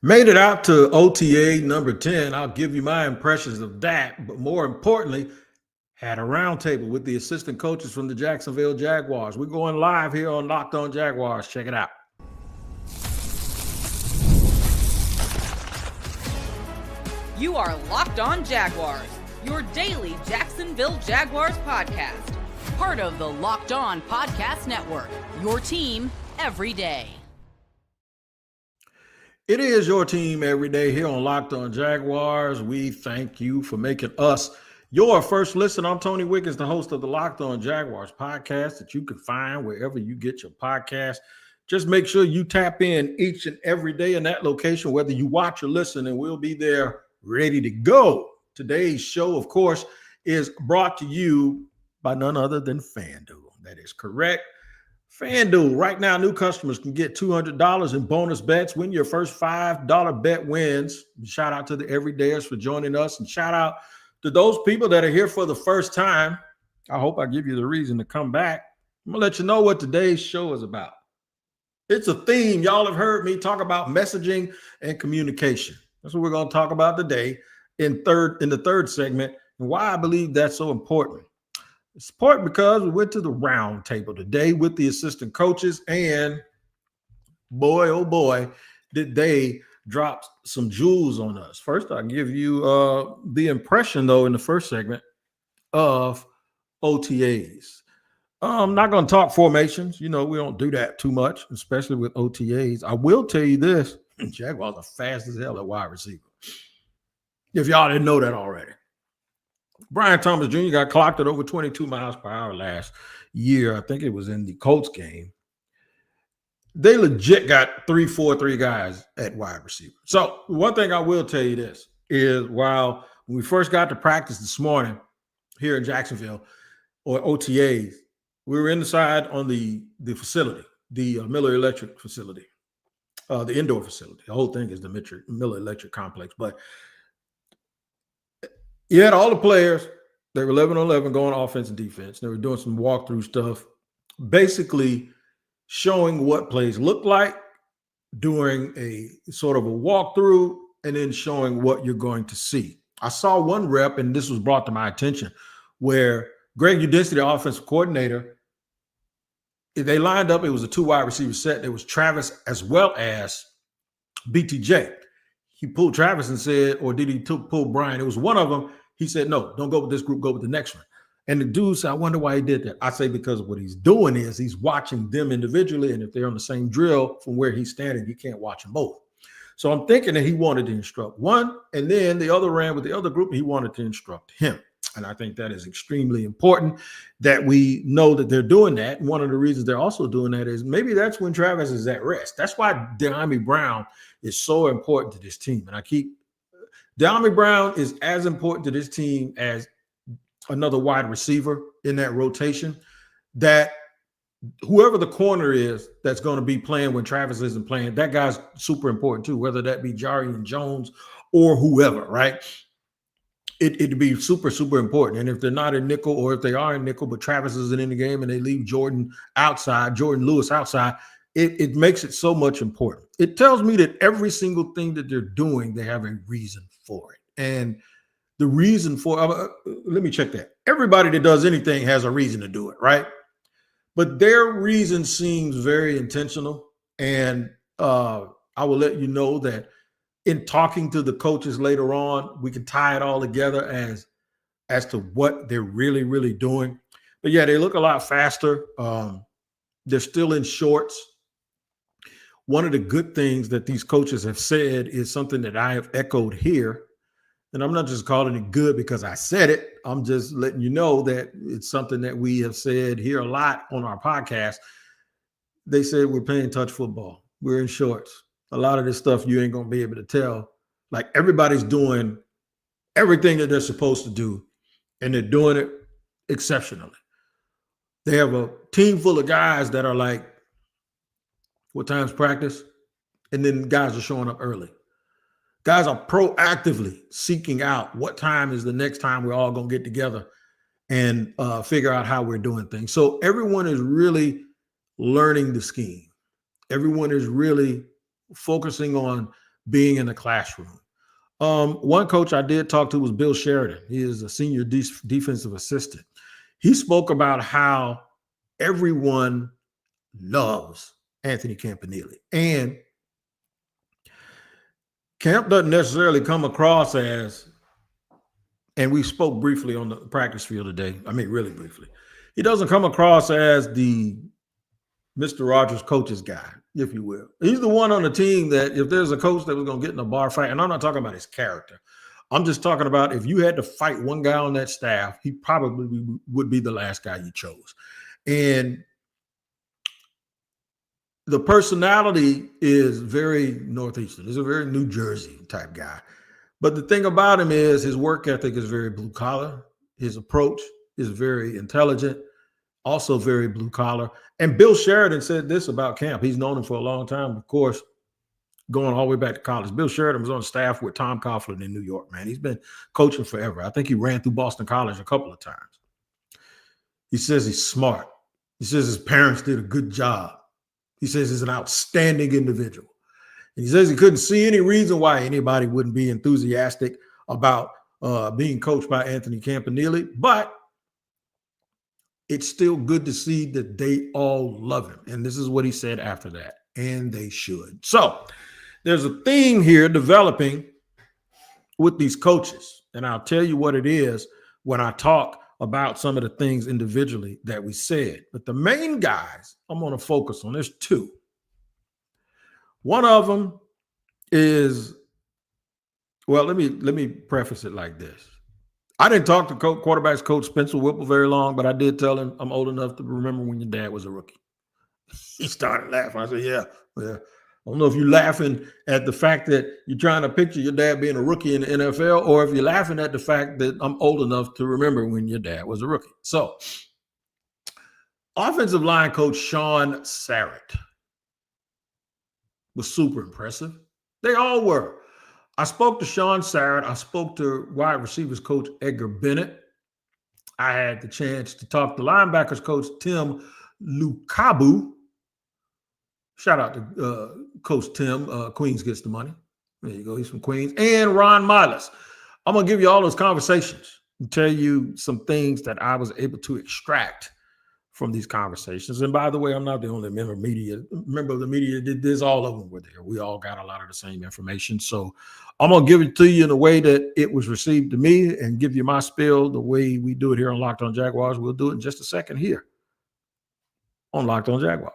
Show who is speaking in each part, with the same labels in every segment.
Speaker 1: Made it out to OTA number 10. I'll give you my impressions of that. But more importantly, had a roundtable with the assistant coaches from the Jacksonville Jaguars. We're going live here on Locked On Jaguars. Check it out.
Speaker 2: You are Locked On Jaguars, your daily Jacksonville Jaguars podcast. Part of the Locked On Podcast Network, your team every day.
Speaker 1: It is your team every day here on Locked On Jaguars. We thank you for making us your first listen. I'm Tony Wiggins, the host of the Locked On Jaguars podcast that you can find wherever you get your podcast. Just make sure you tap in each and every day in that location, whether you watch or listen, and we'll be there ready to go. Today's show, of course, is brought to you by none other than FanDuel. That is correct. FanDuel, right now, new customers can get $200 in bonus bets when your first $5 bet wins. Shout out to the everydayers for joining us, and shout out to those people that are here for the first time. I hope I give you the reason to come back. I'm going to let you know what today's show is about. It's a theme. Y'all have heard me talk about messaging and communication. That's what we're going to talk about today in the third segment, and why I believe that's so important. It's important because we went to the round table today with the assistant coaches, and boy, oh boy, did they drop some jewels on us. First, I'll give you the impression, though, in the first segment of OTAs. I'm not going to talk formations. You know, we don't do that too much, especially with OTAs. I will tell you this. Jaguars are fast as hell at wide receiver. If y'all didn't know that already. Brian Thomas Jr. got clocked at over 22 miles per hour last year. I think it was in the Colts game. They legit got 3-4-3 guys at wide receiver. So one thing I will tell you this is, while when we first got to practice this morning here in Jacksonville, or OTAs, we were inside on the facility, the Miller Electric facility, the indoor facility. The whole thing is the Miller Electric complex. But you had all the players. They were 11-on-11 going offense and defense. They were doing some walkthrough stuff, basically showing what plays look like, doing a sort of a walkthrough, and then showing what you're going to see. I saw one rep, and this was brought to my attention, where Greg Udinski, the offensive coordinator, they lined up. It was a 2 wide receiver set. There was Travis as well as BTJ. He pulled Travis and said, or did he pull Brian? It was one of them. He said, no, don't go with this group, go with the next one. And the dude said, I wonder why he did that. I say, because what he's doing is he's watching them individually, and if they're on the same drill from where he's standing, he can't watch them both. So I'm thinking that he wanted to instruct one, and then the other ran with the other group, and he wanted to instruct him. And I think that is extremely important that we know that they're doing that. And one of the reasons they're also doing that is maybe that's when Travis is at rest. That's why De'Ami Brown is so important to this team. And De'Ami Brown is as important to this team as another wide receiver in that rotation, that whoever the corner is that's going to be playing when Travis isn't playing, that guy's super important too, whether that be Jarian Jones or whoever, right? It'd be super, super important. And if they're not in nickel, or if they are in nickel, but Travis isn't in the game and they leave Jordan Lewis outside, it makes it so much important. It tells me that every single thing that they're doing, they have a reason for it. And the reason for, let me check that. Everybody that does anything has a reason to do it, right? But their reason seems very intentional. And I will let you know that in talking to the coaches later on, we can tie it all together as to what they're really, really doing. But yeah, they look a lot faster. They're still in shorts. One of the good things that these coaches have said is something that I have echoed here. And I'm not just calling it good because I said it. I'm just letting you know that it's something that we have said here a lot on our podcast. They said we're playing touch football. We're in shorts. A lot of this stuff you ain't going to be able to tell. Like, everybody's doing everything that they're supposed to do, and they're doing it exceptionally. They have a team full of guys that are like, what time's practice? And then guys are showing up early. Guys are proactively seeking out what time is the next time we're all going to get together and figure out how we're doing things. So everyone is really learning the scheme. Everyone is really focusing on being in the classroom. One coach I did talk to was Bill Sheridan. He is a senior defensive assistant. He spoke about how everyone loves Anthony Campanile. And Camp doesn't necessarily come across as, and we spoke briefly on the practice field today. I mean, really briefly. He doesn't come across as the Mr. Rogers coach's guy, if you will. He's the one on the team that if there's a coach that was going to get in a bar fight, and I'm not talking about his character. I'm just talking about if you had to fight one guy on that staff, he probably would be the last guy you chose. And the personality is very Northeastern. He's a very New Jersey type guy. But the thing about him is his work ethic is very blue collar. His approach is very intelligent, also very blue collar. And Bill Sheridan said this about Camp. He's known him for a long time, of course, going all the way back to college. Bill Sheridan was on staff with Tom Coughlin in New York, man. He's been coaching forever. I think he ran through Boston College a couple of times. He says he's smart. He says his parents did a good job. He says he's an outstanding individual. And he says he couldn't see any reason why anybody wouldn't be enthusiastic about being coached by Anthony Campanile, but it's still good to see that they all love him. And this is what he said after that, and they should. So there's a theme here developing with these coaches, and I'll tell you what it is when I talk about some of the things individually that we said. But the main guys I'm going to focus on, there's two. One of them is, well, let me preface it like this. I didn't talk to quarterbacks coach Spencer Whipple very long, but I did tell him I'm old enough to remember when your dad was a rookie. He started laughing. I said, yeah. I don't know if you're laughing at the fact that you're trying to picture your dad being a rookie in the NFL, or if you're laughing at the fact that I'm old enough to remember when your dad was a rookie. So, offensive line coach Shaun Starrett was super impressive. They all were. I spoke to Shaun Starrett. I spoke to wide receivers coach Edgar Bennett. I had the chance to talk to linebackers coach Tim Lukabu. Shout out to Coach Tim. Queens gets the money. There you go. He's from Queens. And Ron Miles. I'm going to give you all those conversations and tell you some things that I was able to extract from these conversations. And by the way, I'm not the only member of the media that did this. All of them were there. We all got a lot of the same information. So I'm going to give it to you in the way that it was received to me and give you my spiel the way we do it here on Locked On Jaguars. We'll do it in just a second here on Locked On Jaguars.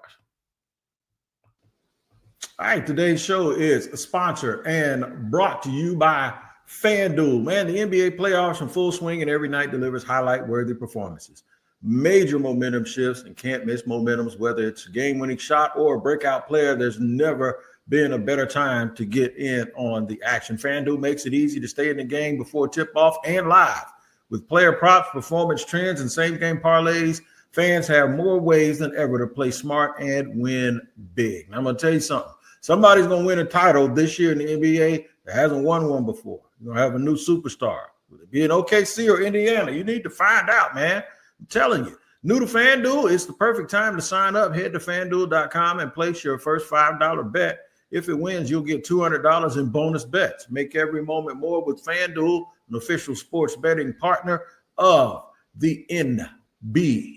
Speaker 1: All right, today's show is sponsored and brought to you by FanDuel. Man, the NBA playoffs in full swing, and every night delivers highlight-worthy performances. Major momentum shifts and can't miss momentums, whether it's a game-winning shot or a breakout player. There's never been a better time to get in on the action. FanDuel makes it easy to stay in the game before tip-off and live. With player props, performance trends, and same-game parlays, fans have more ways than ever to play smart and win big. Now, I'm going to tell you something. Somebody's going to win a title this year in the NBA that hasn't won one before. You're going to have a new superstar. Will it be in OKC or Indiana? You need to find out, man. I'm telling you. New to FanDuel, it's the perfect time to sign up. Head to FanDuel.com and place your first $5 bet. If it wins, you'll get $200 in bonus bets. Make every moment more with FanDuel, an official sports betting partner of the NBA.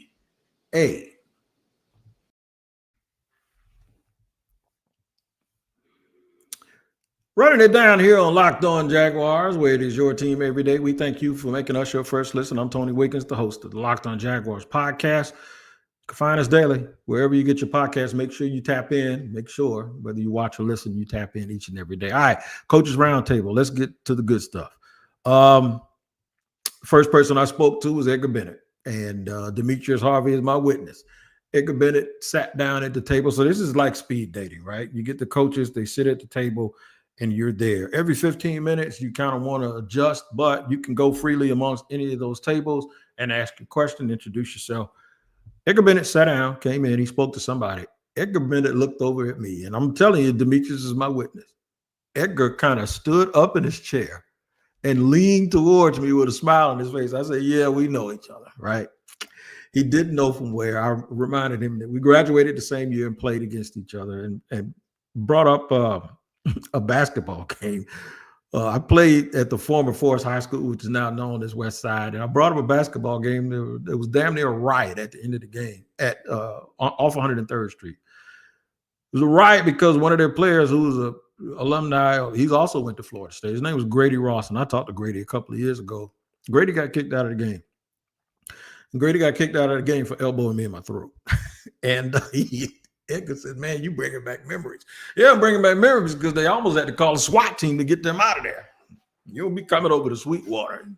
Speaker 1: Running it down here on Locked On Jaguars, where it is your team every day. We thank you for making us your first listen. I'm Tony Wiggins, the host of the Locked On Jaguars podcast. You can find us daily. Wherever you get your podcast, make sure you tap in. Make sure, whether you watch or listen, you tap in each and every day. All right, Coaches Roundtable. Let's get to the good stuff. First person I spoke to was Edgar Bennett, and Demetrius Harvey is my witness. Edgar Bennett sat down at the table. So this is like speed dating, right? You get the coaches, they sit at the table, and you're there. Every 15 minutes, you kind of want to adjust, but you can go freely amongst any of those tables and ask a question, introduce yourself. Edgar Bennett sat down, came in, he spoke to somebody. Edgar Bennett looked over at me, and I'm telling you, Demetrius is my witness. Edgar kind of stood up in his chair and leaned towards me with a smile on his face. I said, yeah, we know each other, right? He didn't know from where. I reminded him that we graduated the same year and played against each other, and brought up a basketball game. I played at the former Forest High School, which is now known as West Side, and I brought him a basketball game. There was damn near a riot at the end of the game at off 103rd Street. It was a riot because one of their players, who was a alumni, he's also went to Florida State. His name was Grady Ross, and I talked to Grady a couple of years ago. Grady got kicked out of the game. And Grady got kicked out of the game for elbowing me in my throat. And Edgar said, man, you bringing back memories. Yeah, I'm bringing back memories because they almost had to call a SWAT team to get them out of there. You'll be coming over to Sweetwater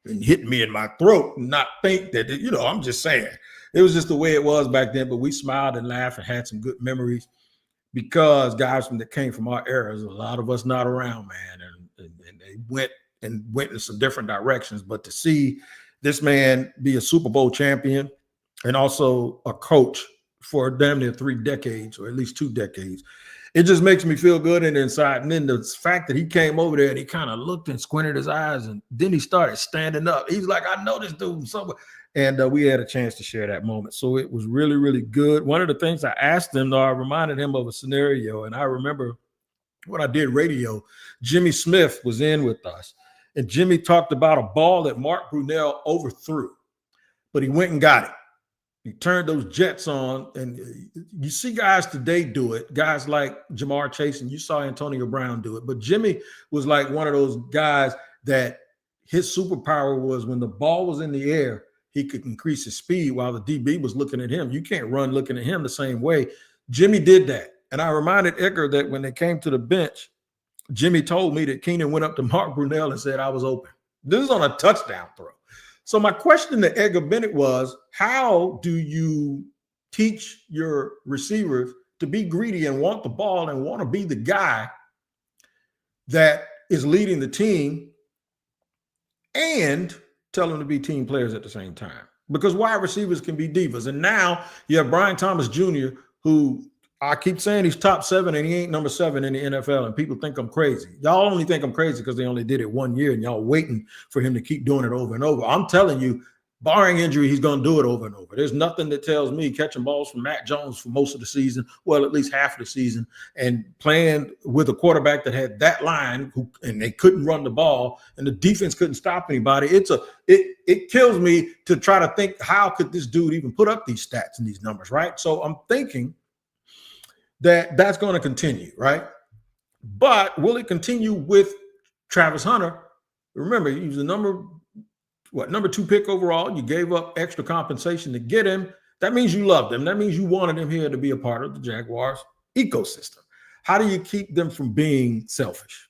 Speaker 1: and hitting me in my throat and not think that, I'm just saying. It was just the way it was back then, but we smiled and laughed and had some good memories because guys that came from our eras, a lot of us not around, man, and they went in some different directions. But to see this man be a Super Bowl champion and also a coach for damn near 3 decades, or at least 2 decades, it just makes me feel good in the inside. And then the fact that he came over there and he kind of looked and squinted his eyes, and then he started standing up. He's like, I know this dude somewhere. And we had a chance to share that moment. So it was really, really good. One of the things I asked him, though, I reminded him of a scenario. And I remember when I did radio, Jimmy Smith was in with us. And Jimmy talked about a ball that Mark Brunell overthrew, but he went and got it. He turned those jets on, and you see guys today do it, guys like Jamar Chase, and you saw Antonio Brown do it. But Jimmy was like one of those guys that his superpower was when the ball was in the air, he could increase his speed while the DB was looking at him. You can't run looking at him the same way. Jimmy did that. And I reminded Edgar that when they came to the bench, Jimmy told me that Keenan went up to Mark Brunell and said, I was open. This is on a touchdown throw. So my question to Edgar Bennett was, how do you teach your receivers to be greedy and want the ball and want to be the guy that is leading the team and tell them to be team players at the same time? Because wide receivers can be divas. And now you have Brian Thomas Jr., who I keep saying he's top 7 and he ain't number 7 in the NFL, and people think I'm crazy. Y'all only think I'm crazy because they only did it 1 year and y'all waiting for him to keep doing it over and over. I'm telling you, barring injury, he's going to do it over and over. There's nothing that tells me catching balls from Mac Jones for most of the season, well, at least half of the season, and playing with a quarterback that had that line and they couldn't run the ball and the defense couldn't stop anybody. It kills me to try to think, how could this dude even put up these stats and these numbers, right? So I'm thinking that's going to continue, right? But will it continue with Travis Hunter? Remember, he was the number 2 pick overall. You gave up extra compensation to get him. That means you loved him. That means you wanted him here to be a part of the Jaguars ecosystem. How do you keep them from being selfish?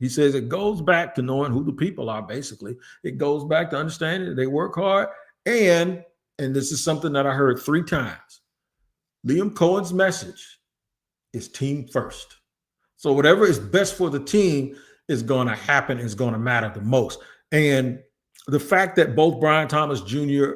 Speaker 1: He says it goes back to knowing who the people are, basically. It goes back to understanding that they work hard. And this is something that I heard 3 times. Liam Cohen's message is team first. So whatever is best for the team is going to happen, is going to matter the most. And the fact that both Brian Thomas Jr.,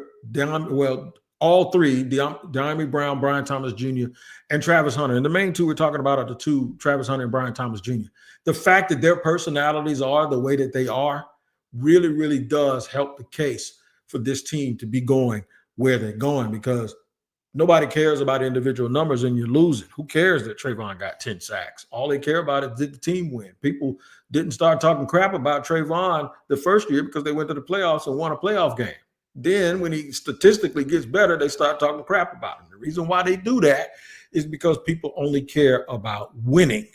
Speaker 1: all 3, Dyami Brown, Brian Thomas Jr., and Travis Hunter, and the main 2 we're talking about are the 2, Travis Hunter and Brian Thomas Jr. The fact that their personalities are the way that they are really, really does help the case for this team to be going where they're going, because nobody cares about individual numbers and you're losing. Who cares that Trayvon got 10 sacks? All they care about is, did the team win? People didn't start talking crap about Trayvon the first year because they went to the playoffs and won a playoff game. Then when he statistically gets better, they start talking crap about him. The reason why they do that is because people only care about winning.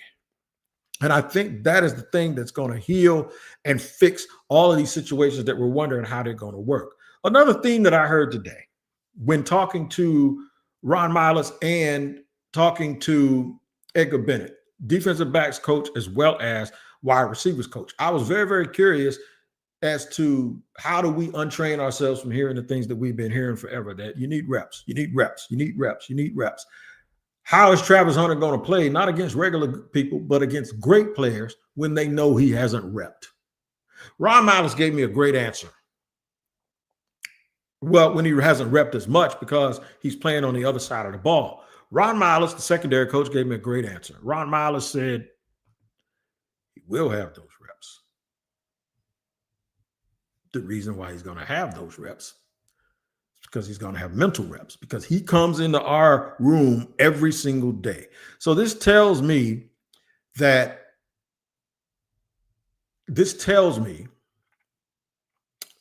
Speaker 1: And I think that is the thing that's going to heal and fix all of these situations that we're wondering how they're going to work. Another theme that I heard today when talking to Ron Miles and talking to Edgar Bennett, defensive backs coach as well as wide receivers coach, I was very, very curious as to how do we untrain ourselves from hearing the things that we've been hearing forever, that you need reps, you need reps, you need reps, you need reps. How is Travis Hunter going to play, not against regular people, but against great players when they know he hasn't repped? Ron Miles gave me a great answer. Well, when he hasn't repped as much because he's playing on the other side of the ball. Ron Miles, the secondary coach, gave me a great answer. Ron Miles said he will have those reps. The reason why he's going to have those reps is because he's going to have mental reps, because he comes into our room every single day. So this tells me that this tells me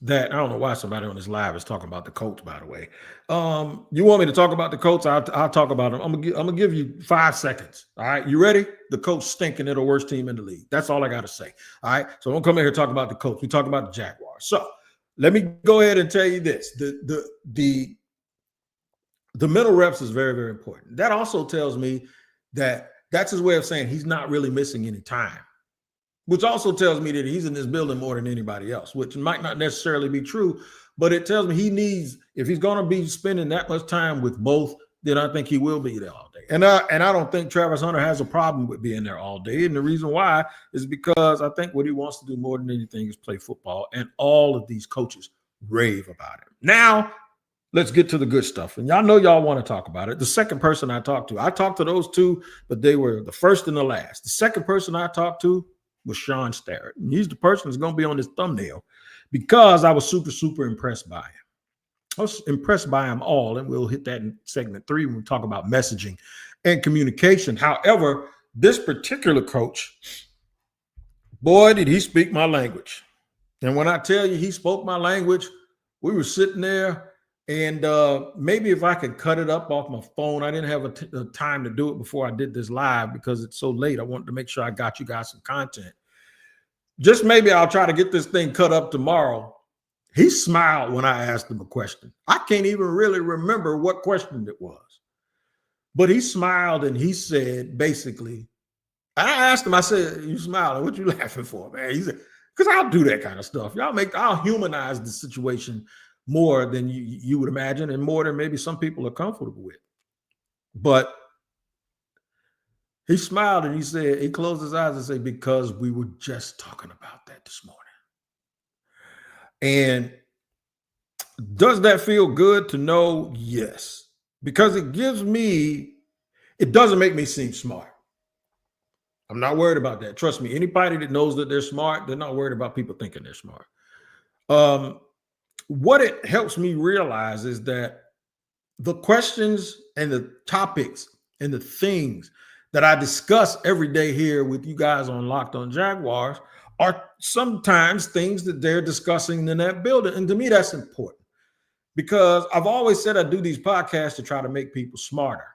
Speaker 1: that I don't know why somebody on this live is talking about the Colts, by the way. You want me to talk about the Colts? I'll talk about them. I'm gonna give you 5 seconds. All right, you ready? The Colts stinking. They're the worst team in the league. That's all I got to say. All right, so don't come in here talking about the Colts. We talk about the Jaguars. So let me go ahead and tell you this: the mental reps is very, very important. That also tells me that that's his way of saying he's not really missing any time, which also tells me that he's in this building more than anybody else, which might not necessarily be true, but it tells me he needs, if he's going to be spending that much time with both, then I think he will be there all day. And I don't think Travis Hunter has a problem with being there all day. And the reason why is because I think what he wants to do more than anything is play football. And all of these coaches rave about it. Now, let's get to the good stuff. And y'all know y'all want to talk about it. The second person I talked to those two, but they were the first and the last. The second person I talked to was Shaun Starrett. And he's the person that's going to be on this thumbnail because I was super, super impressed by him. I was impressed by him all, and we'll hit that in segment 3 when we talk about messaging and communication. However, this particular coach, boy, did he speak my language. And when I tell you he spoke my language, we were sitting there, and maybe if I could cut it up off my phone. I didn't have a time to do it before I did this live because it's so late. I wanted to make sure I got you guys some content. Just maybe I'll try to get this thing cut up tomorrow. He smiled when I asked him a question. I can't even really remember what question it was. But he smiled and he said, basically, I asked him, I said, you smiling, what you laughing for, man? He said, because I'll do that kind of stuff. I'll humanize the situation more than you would imagine and more than maybe some people are comfortable with. But he smiled and he said, he closed his eyes and said, because we were just talking about that this morning. And does that feel good to know? Yes, because it doesn't make me seem smart. I'm not worried about that. Trust me, anybody that knows that they're smart, they're not worried about people thinking they're smart. What it helps me realize is that the questions and the topics and the things that I discuss every day here with you guys on Locked On Jaguars are sometimes things that they're discussing in that building. And to me, that's important because I've always said I do these podcasts to try to make people smarter.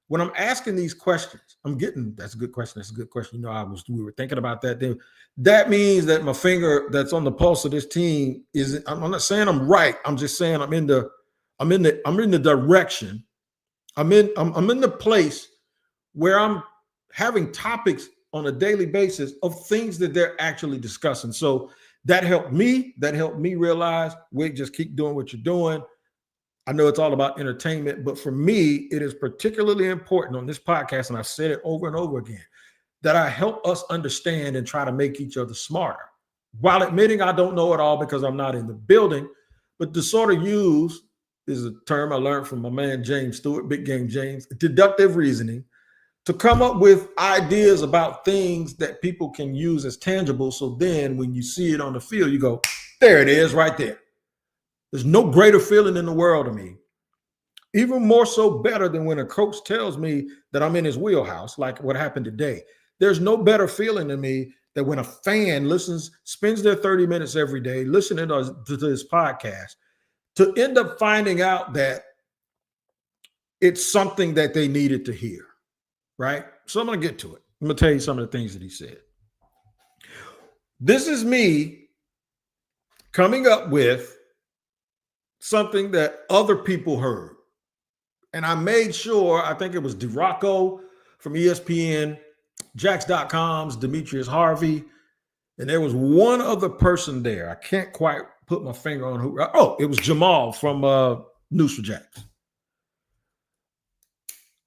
Speaker 1: When I'm asking these questions, that's a good question. That's a good question. You know, we were thinking about that then. That means that my finger that's on the pulse of this team I'm not saying I'm right. I'm just saying I'm in the direction. I'm in the place where I'm having topics on a daily basis of things that they're actually discussing. So that helped me. That helped me realize, wait, just keep doing what you're doing. I know it's all about entertainment, but for me, it is particularly important on this podcast, and I've said it over and over again, that I help us understand and try to make each other smarter. While admitting I don't know it all because I'm not in the building, but to sort of use is a term I learned from my man James Stewart, Big Game James, deductive reasoning, to come up with ideas about things that people can use as tangible. So then when you see it on the field, you go, there it is right there. There's no greater feeling in the world to me. Even more so better than when a coach tells me that I'm in his wheelhouse, like what happened today. There's no better feeling to me than when a fan spends their 30 minutes every day listening to this podcast to end up finding out that it's something that they needed to hear. Right? So I'm going to get to it. I'm going to tell you some of the things that he said. This is me coming up with something that other people heard. And I made sure, I think it was DeRocco from ESPN, Jax.com's Demetrius Harvey, and there was one other person there. I can't quite put my finger on who. Oh, it was Jamal from News for Jax.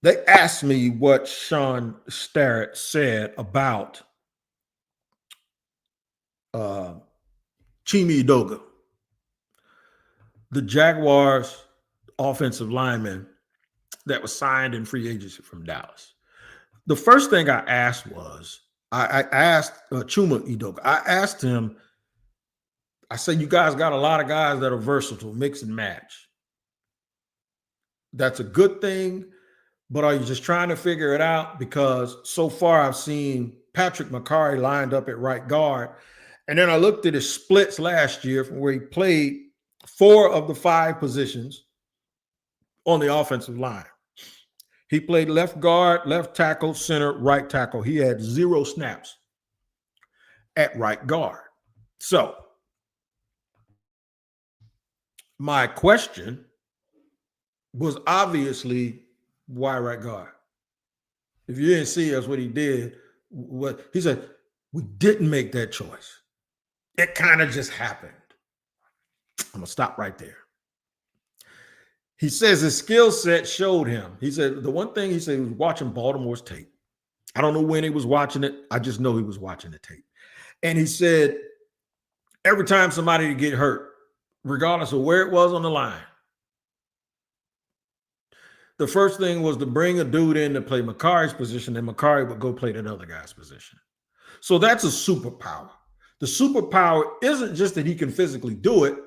Speaker 1: They asked me what Shaun Starrett said about Chime Edoga, the Jaguars offensive lineman that was signed in free agency from Dallas. The first thing I asked was, I asked Chuma Edoga, I asked him, I said, you guys got a lot of guys that are versatile, mix and match. That's a good thing. But are you just trying to figure it out? Because so far I've seen Patrick McCarry lined up at right guard. And then I looked at his splits last year from where he played 4 of the 5 positions on the offensive line. He played left guard, left tackle, center, right tackle. He had 0 snaps at right guard. So my question was obviously, why right guard? If you didn't see us, what he did, what he said, we didn't make that choice. It kind of just happened. I'm going to stop right there. He says his skill set showed him. He said the one thing he said, he was watching Baltimore's tape. I don't know when he was watching it. I just know he was watching the tape. And he said every time somebody would get hurt, regardless of where it was on the line, the first thing was to bring a dude in to play McCarry's position, and McCarry would go play that other guy's position. So that's a superpower. The superpower isn't just that he can physically do it.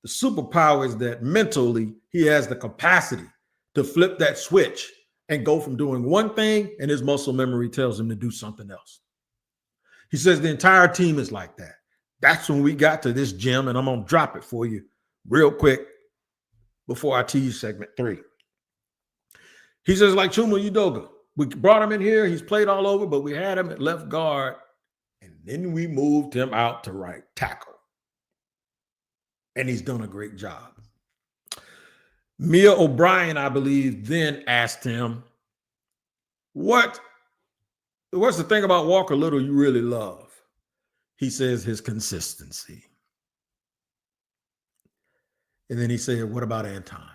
Speaker 1: The superpower is that mentally he has the capacity to flip that switch and go from doing one thing, and his muscle memory tells him to do something else. He says the entire team is like that. That's when we got to this gym, and I'm going to drop it for you real quick before I tease segment 3. He says, like Chuma Udoga, we brought him in here. He's played all over, but we had him at left guard, and then we moved him out to right tackle. And he's done a great job. Mia O'Brien, I believe, then asked him, what's the thing about Walker Little you really love? He says his consistency. And then he said, what about Anton?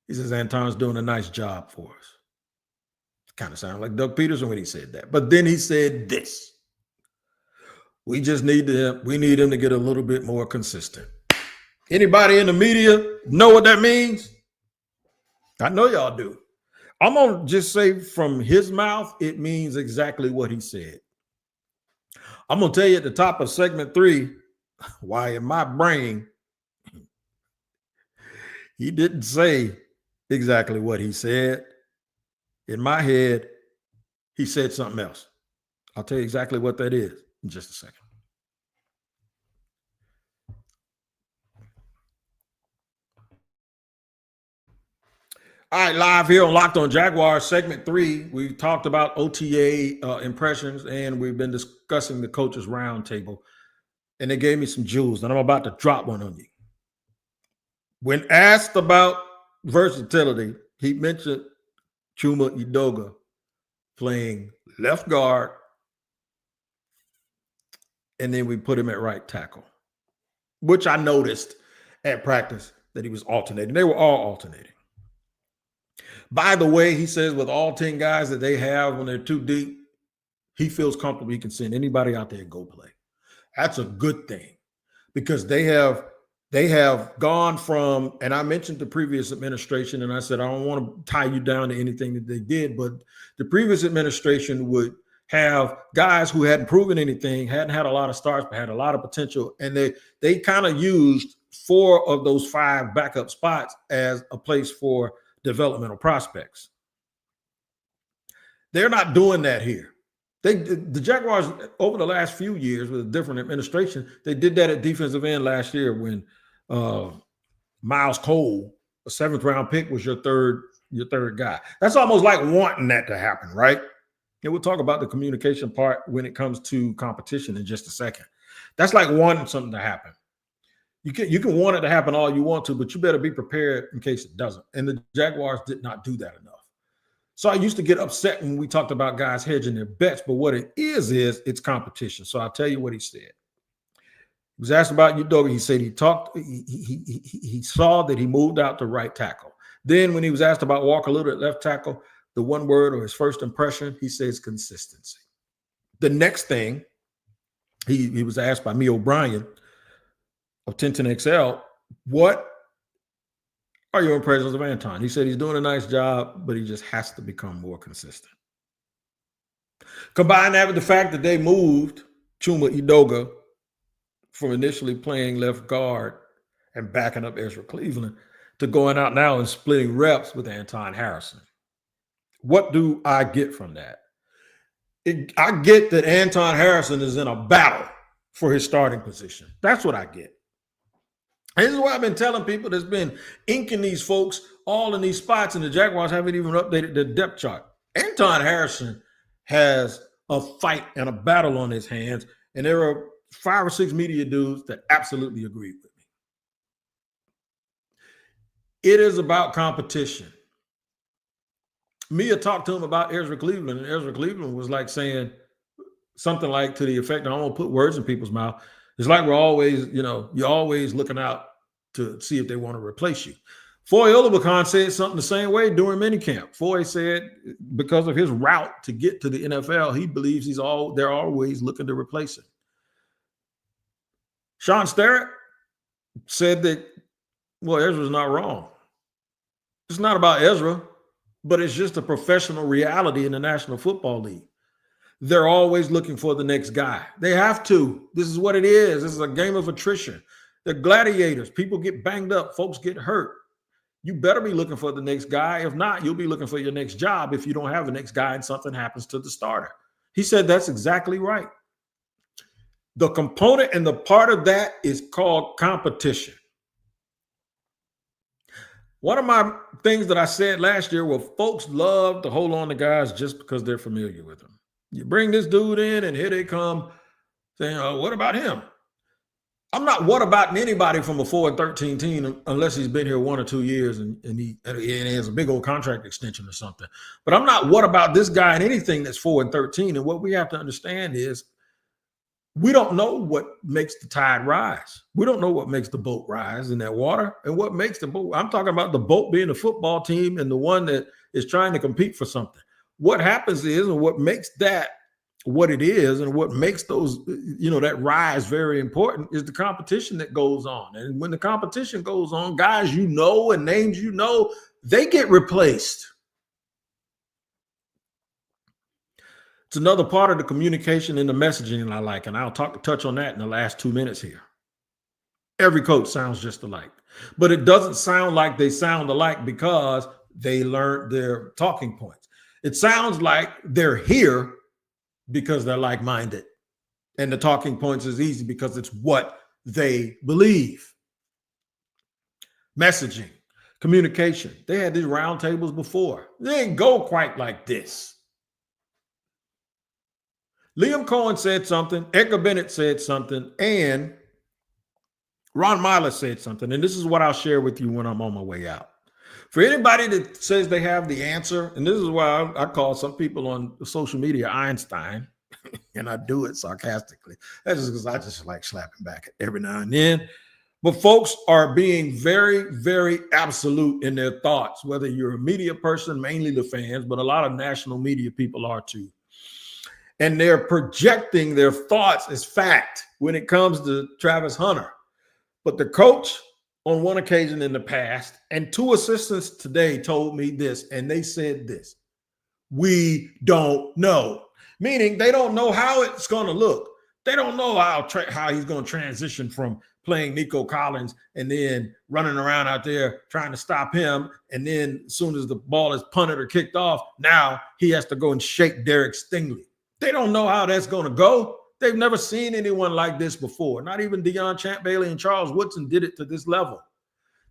Speaker 1: He says, Anton's doing a nice job for us. Kind of sounded like Doug Peterson when he said that. But then he said this. We need him to get a little bit more consistent. Anybody in the media know what that means? I know y'all do. I'm going to just say from his mouth, it means exactly what he said. I'm going to tell you at the top of segment 3 why in my brain, he didn't say exactly what he said. In my head, he said something else. I'll tell you exactly what that is in just a second. All right, live here on Locked on Jaguars, segment 3. We've talked about OTA impressions, and we've been discussing the coaches' roundtable. And they gave me some jewels, and I'm about to drop one on you. When asked about versatility, he mentioned Chuma Udoga playing left guard, and then we put him at right tackle, which I noticed at practice that he was alternating. They were all alternating. By the way, he says with all 10 guys that they have when they're too deep, he feels comfortable he can send anybody out there and go play. That's a good thing because they have gone from, and I mentioned the previous administration, and I said, I don't want to tie you down to anything that they did, but the previous administration would have guys who hadn't proven anything, hadn't had a lot of starts, but had a lot of potential. And they kind of used 4 of those 5 backup spots as a place for developmental prospects. They're not doing that here. The Jaguars over the last few years with a different administration, they did that at defensive end last year when Miles Cole, a 7th round pick, was your third guy. That's almost like wanting that to happen, right? And we'll talk about the communication part when it comes to competition in just a second. That's like wanting something to happen. You can want it to happen all you want to, but you better be prepared in case it doesn't. And the Jaguars did not do that enough. So I used to get upset when we talked about guys hedging their bets, but what it is it's competition. So I'll tell you what he said. He was asked about Udoga. He said he saw that he moved out to right tackle. Then when he was asked about Walker Little at left tackle, the one word or his first impression, he says consistency. The next thing, he was asked by Mia O'Brien of 1010XL, what are your impressions of Anton? He said he's doing a nice job, but he just has to become more consistent. Combine that with the fact that they moved Chuma Udoga from initially playing left guard and backing up Ezra Cleveland to going out now and splitting reps with Anton Harrison. What do I get from that? I get that Anton Harrison is in a battle for his starting position. That's what I get. And this is why I've been telling people that's been inking these folks all in these spots, and the Jaguars haven't even updated their depth chart. Anton Harrison has a fight and a battle on his hands, and there are 5 or 6 media dudes that absolutely agree with me. It is about competition. Mia talked to him about Ezra Cleveland, and Ezra Cleveland was like saying something like to the effect, I don't want to put words in people's mouth. It's like we're always, you're always looking out to see if they want to replace you. Foye Oluokun said something the same way during minicamp. Foye said because of his route to get to the NFL, he believes they're always looking to replace him. Shaun Starrett said that, well, Ezra's not wrong. It's not about Ezra, but it's just a professional reality in the National Football League. They're always looking for the next guy. They have to. This is what it is. This is a game of attrition. They're gladiators. People get banged up. Folks get hurt. You better be looking for the next guy. If not, you'll be looking for your next job if you don't have a next guy and something happens to the starter. He said that's exactly right. The component and the part of that is called competition. One of my things that I said last year were folks love to hold on to guys just because they're familiar with them. You bring this dude in and here they come saying, oh, what about him? I'm not what about anybody from a 4-13 team unless he's been here 1 or 2 years and he has a big old contract extension or something. But I'm not what about this guy and anything that's 4-13. And what we have to understand is we don't know what makes the tide rise. We don't know what makes the boat rise in that water and what makes the boat. I'm talking about the boat being a football team and the one that is trying to compete for something. What happens is, and what makes that what it is, and what makes those, that rise very important is the competition that goes on. And when the competition goes on, guys and names they get replaced. It's another part of the communication and the messaging I like, and I'll touch on that in the last 2 minutes here. Every coach sounds just alike, but it doesn't sound like they sound alike because they learned their talking points. It sounds like they're here because they're like-minded, and the talking points is easy because it's what they believe. Messaging, communication. They had these roundtables before. They didn't go quite like this. Liam Cohen said something, Edgar Bennett said something, and Ron Myler said something. And this is what I'll share with you when I'm on my way out. For anybody that says they have the answer, and this is why I call some people on social media Einstein, and I do it sarcastically. That's just because I just like slapping back every now and then. But folks are being very, very absolute in their thoughts, whether you're a media person, mainly the fans, but a lot of national media people are too. And they're projecting their thoughts as fact when it comes to Travis Hunter. But the coach on one occasion in the past and 2 assistants today told me this, and they said this: we don't know. Meaning they don't know how it's going to look. They don't know how he's going to transition from playing Nico Collins and then running around out there trying to stop him. And then as soon as the ball is punted or kicked off, now he has to go and shake Derek Stingley. They don't know how that's going to go. They've never seen anyone like this before. Not even Deion Champ Bailey and Charles Woodson did it to this level.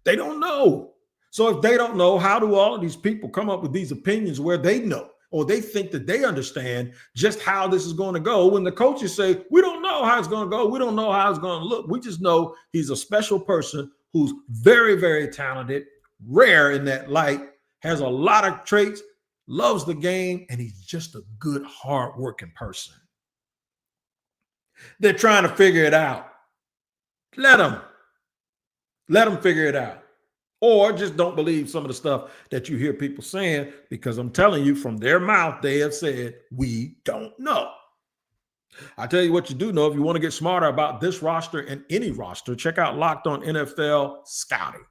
Speaker 1: They don't know. So if they don't know, how do all of these people come up with these opinions where they know or they think that they understand just how this is going to go when the coaches say, we don't know how it's going to go. We don't know how it's going to look. We just know he's a special person who's very, very talented, rare in that light, has a lot of traits, loves the game, and he's just a good, hardworking person. They're trying to figure it out. Let them figure it out. Or just don't believe some of the stuff that you hear people saying, because I'm telling you, from their mouth, they have said, we don't know. I tell you what you do know. If you want to get smarter about this roster and any roster, check out Locked On NFL Scouting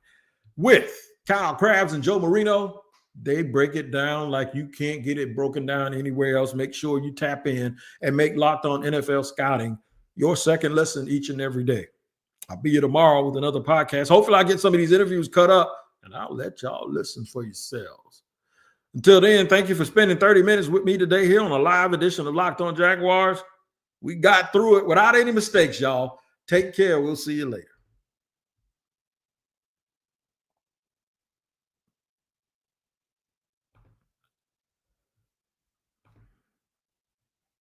Speaker 1: with Kyle Krabs and Joe Marino. They break it down like you can't get it broken down anywhere else. Make sure you tap in and make Locked On NFL Scouting your second listen each and every day. I'll be here tomorrow with another podcast. Hopefully I get some of these interviews cut up and I'll let y'all listen for yourselves. Until then, thank you for spending 30 minutes with me today here on a live edition of Locked On Jaguars. We got through it without any mistakes, y'all. Take care. We'll see you later.